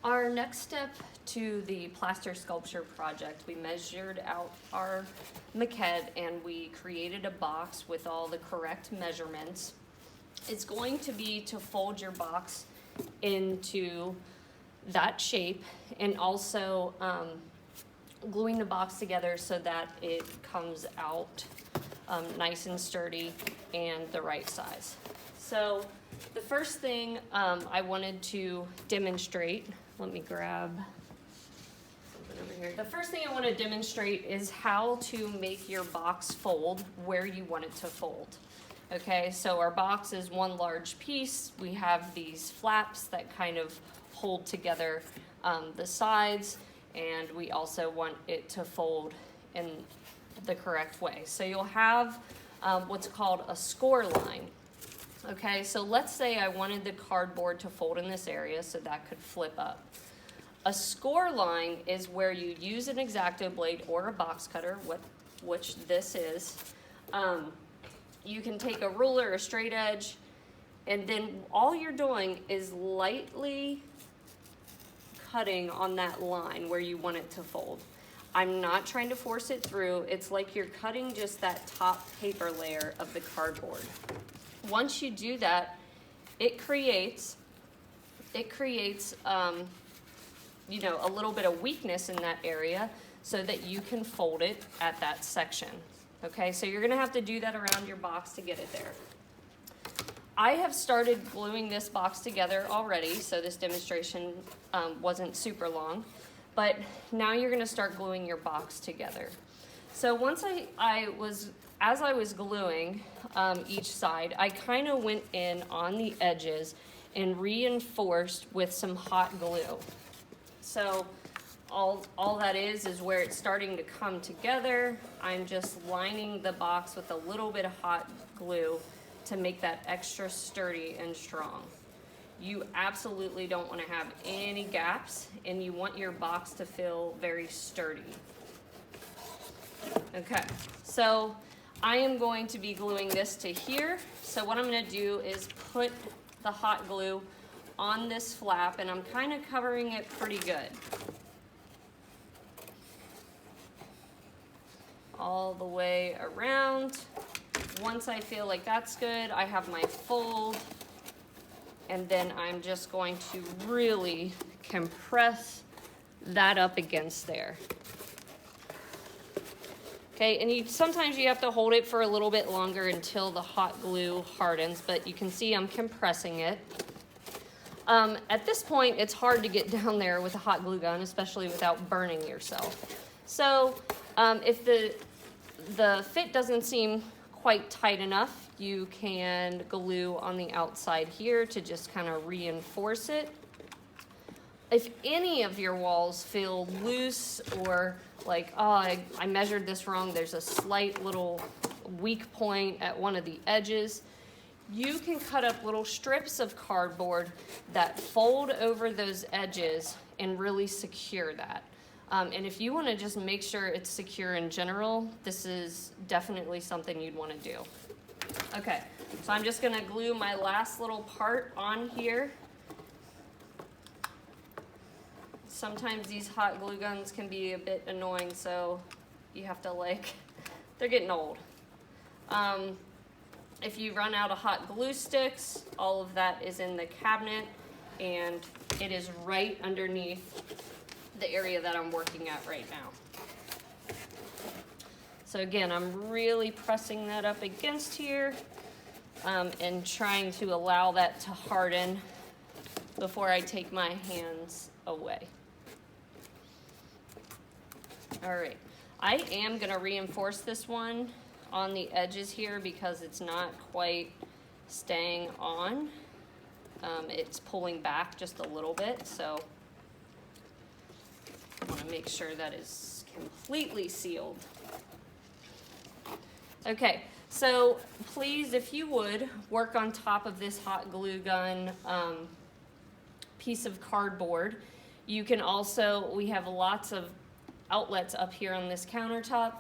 Our next step to the plaster sculpture project, we measured out our maquette and we created a box with all the correct measurements. It's going to be to fold your box into that shape and also gluing the box together so that it comes out nice and sturdy and the right size. So the first thing I wanted to demonstrate, let me grab something over here. The first thing I want to demonstrate is how to make your box fold where you want it to fold. Okay, so our box is one large piece. We have these flaps that kind of hold together the sides, and we also want it to fold in the correct way. So you'll have what's called a score line. Okay, so let's say I wanted the cardboard to fold in this area so that could flip up. A score line is where you use an X-Acto blade or a box cutter, which this is. You can take a ruler, a straight edge, and then all you're doing is lightly cutting on that line where you want it to fold. I'm not trying to force it through. It's like you're cutting just that top paper layer of the cardboard. Once you do that, it creates you know, a little bit of weakness in that area so that you can fold it at that section. Okay, so you're gonna have to do that around your box to get it there. I have started gluing this box together already, so this demonstration wasn't super long, but now you're gonna start gluing your box together. So once as I was gluing each side, I kind of went in on the edges and reinforced with some hot glue. So all that is where it's starting to come together. I'm just lining the box with a little bit of hot glue to make that extra sturdy and strong. You absolutely don't want to have any gaps, and you want your box to feel very sturdy. Okay, so I am going to be gluing this to here. So what I'm going to do is put the hot glue on this flap, and I'm kind of covering it pretty good. All the way around. Once I feel like that's good, I have my fold, and then I'm just going to really compress that up against there. Okay, and sometimes you have to hold it for a little bit longer until the hot glue hardens, but you can see I'm compressing it. At this point, it's hard to get down there with a hot glue gun, especially without burning yourself. So if the fit doesn't seem quite tight enough, you can glue on the outside here to just kind of reinforce it. If any of your walls feel loose or like, oh, I measured this wrong, there's a slight little weak point at one of the edges, you can cut up little strips of cardboard that fold over those edges and really secure that. And if you want to just make sure it's secure in general, this is definitely something you'd want to do. Okay, so I'm just going to glue my last little part on here. Sometimes these hot glue guns can be a bit annoying, so you have to they're getting old. If you run out of hot glue sticks, all of that is in the cabinet, and it is right underneath the area that I'm working at right now. So again, I'm really pressing that up against here and trying to allow that to harden before I take my hands away. All right, I am gonna reinforce this one on the edges here because it's not quite staying on. It's pulling back just a little bit, so I want to make sure that is completely sealed. Okay, so please, if you would, work on top of this hot glue gun piece of cardboard. You can also, we have lots of outlets up here on this countertop.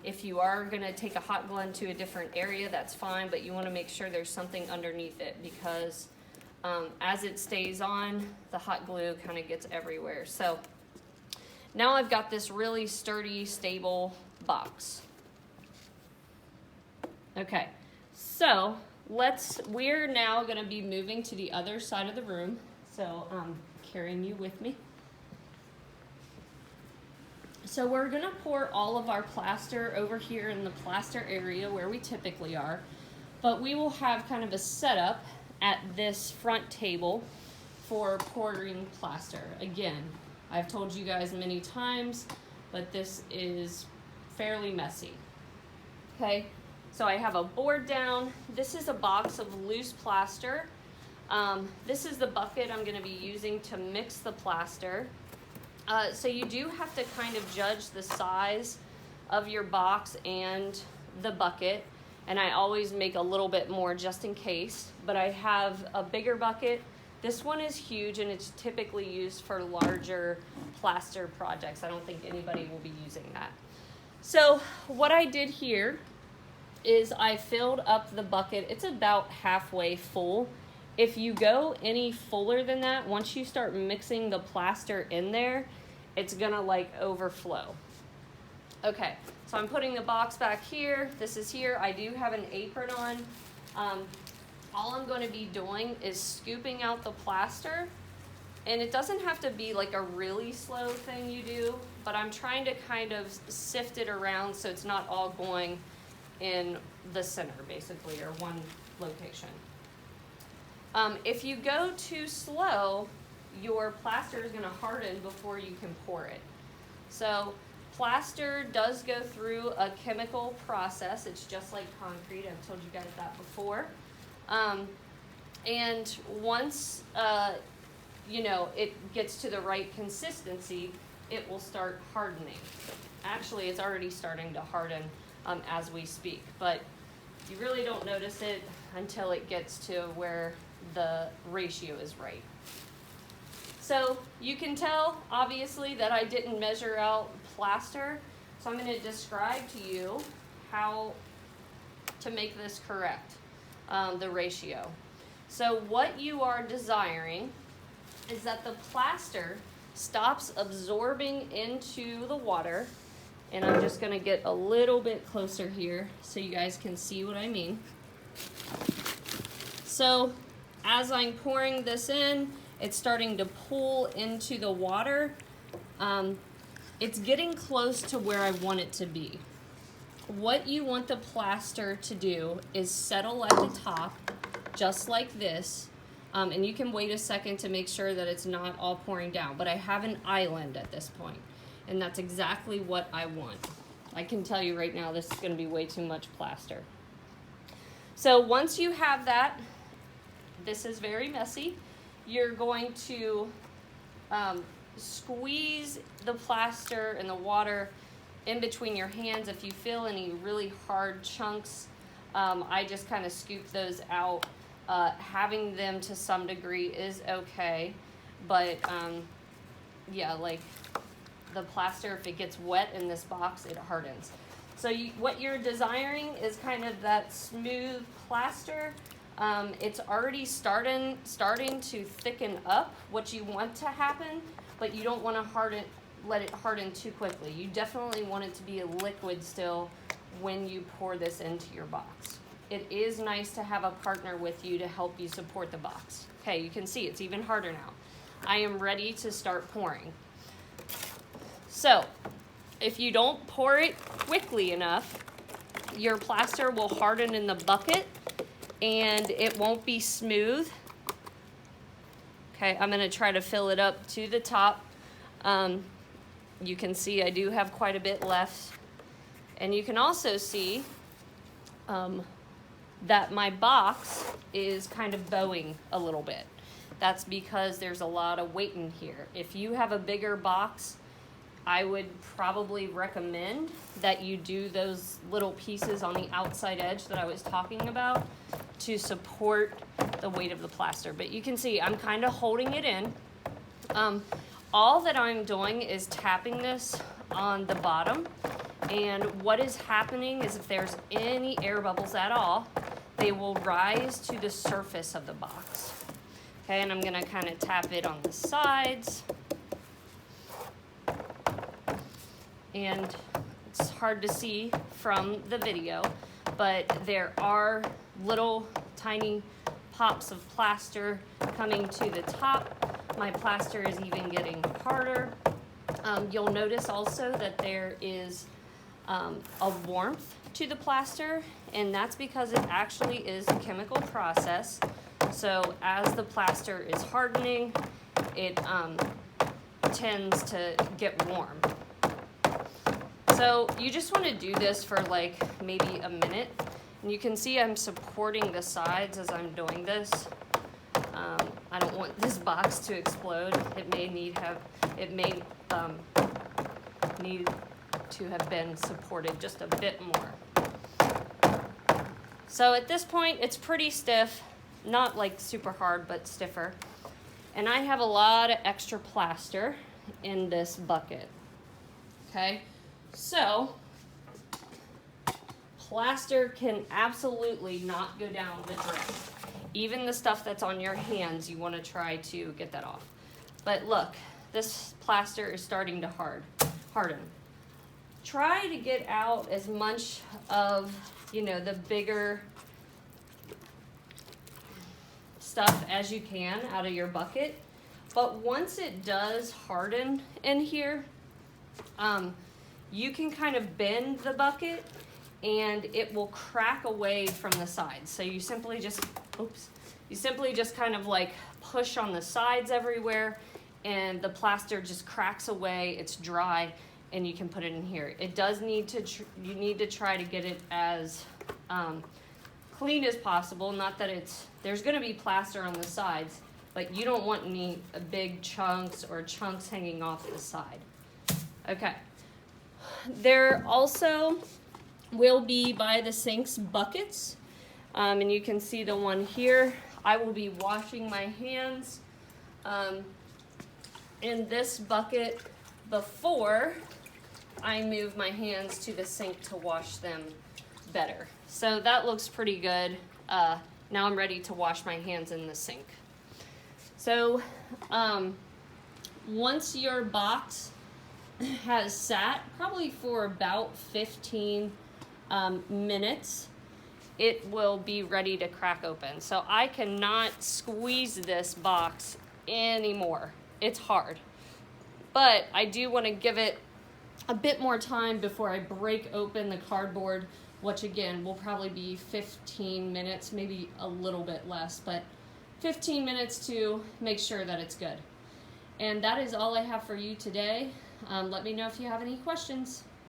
If you are going to take a hot glue to a different area, that's fine, but you want to make sure there's something underneath it because as it stays on, the hot glue kind of gets everywhere. So now I've got this really sturdy, stable box. Okay, so we're now going to be moving to the other side of the room. So I'm carrying you with me. So we're going to pour all of our plaster over here in the plaster area where we typically are, but we will have kind of a setup at this front table for pouring plaster. Again, I've told you guys many times, but this is fairly messy. Okay, so I have a board down. This is a box of loose plaster. This is the bucket I'm going to be using to mix the plaster. So you do have to kind of judge the size of your box and the bucket, and I always make a little bit more just in case, but I have a bigger bucket. This one is huge, and it's typically used for larger plaster projects. I don't think anybody will be using that. So what I did here is I filled up the bucket. It's about halfway full. If you go any fuller than that, once you start mixing the plaster in there, it's gonna like overflow. Okay, so I'm putting the box back here. This is here. I do have an apron on. All I'm gonna be doing is scooping out the plaster, and it doesn't have to be like a really slow thing you do, but I'm trying to kind of sift it around so it's not all going in the center basically, or one location. If you go too slow, your plaster is going to harden before you can pour it. So plaster does go through a chemical process. It's just like concrete. I've told you guys that before. And once you know, it gets to the right consistency, it will start hardening. Actually, it's already starting to harden as we speak, but you really don't notice it until it gets to where the ratio is right. So you can tell, obviously, that I didn't measure out plaster, so I'm going to describe to you how to make this correct, the ratio. So what you are desiring is that the plaster stops absorbing into the water, and I'm just going to get a little bit closer here so you guys can see what I mean. So as I'm pouring this in, it's starting to pull into the water. It's getting close to where I want it to be. What you want the plaster to do is settle at the top, just like this. And you can wait a second to make sure that it's not all pouring down. But I have an island at this point, and that's exactly what I want. I can tell you right now, this is going to be way too much plaster. So once you have that, this is very messy. You're going to squeeze the plaster and the water in between your hands. If you feel any really hard chunks, I just kind of scoop those out. Having them to some degree is okay, but yeah, like the plaster, if it gets wet in this box, it hardens. So what you're desiring is kind of that smooth plaster. It's already starting to thicken up, what you want to happen, but you don't want to let it harden too quickly. You definitely want it to be a liquid still when you pour this into your box. It is nice to have a partner with you to help you support the box. Okay, you can see it's even harder now. I am ready to start pouring. So, if you don't pour it quickly enough, your plaster will harden in the bucket and it won't be smooth. Okay, I'm going to try to fill it up to the top. You can see I do have quite a bit left. And you can also see that my box is kind of bowing a little bit. That's because there's a lot of weight in here. If you have a bigger box, I would probably recommend that you do those little pieces on the outside edge that I was talking about to support the weight of the plaster. But you can see I'm kind of holding it in. All that I'm doing is tapping this on the bottom, and what is happening is if there's any air bubbles at all, they will rise to the surface of the box. Okay, and I'm gonna kind of tap it on the sides. And it's hard to see from the video, but there are little tiny pops of plaster coming to the top. My plaster is even getting harder. You'll notice also that there is a warmth to the plaster, and that's because it actually is a chemical process. So as the plaster is hardening, it tends to get warm. So you just want to do this for like maybe a minute. And you can see I'm supporting the sides as I'm doing this. I don't want this box to explode. It may need to have been supported just a bit more. So at this point, it's pretty stiff, not like super hard, but stiffer. And I have a lot of extra plaster in this bucket. Okay, so plaster can absolutely not go down the drain. Even the stuff that's on your hands, you want to try to get that off. But look, this plaster is starting to harden. Try to get out as much of, the bigger stuff as you can out of your bucket. But once it does harden in here, you can kind of bend the bucket and it will crack away from the sides. So you simply just kind of like push on the sides everywhere, and the plaster just cracks away. It's dry, and you can put it in here. It does need to, you need to try to get it as clean as possible. Not that there's gonna be plaster on the sides, but you don't want any big chunks or chunks hanging off the side. Okay. There also will be by the sinks buckets, and you can see the one here. I will be washing my hands in this bucket before I move my hands to the sink to wash them better. So that looks pretty good. Now I'm ready to wash my hands in the sink. So once your box has sat probably for about 15 minutes, it will be ready to crack open. So I cannot squeeze this box anymore. It's hard. But I do want to give it a bit more time before I break open the cardboard, which again will probably be 15 minutes, maybe a little bit less, but 15 minutes to make sure that it's good. And that is all I have for you today. Let me know if you have any questions.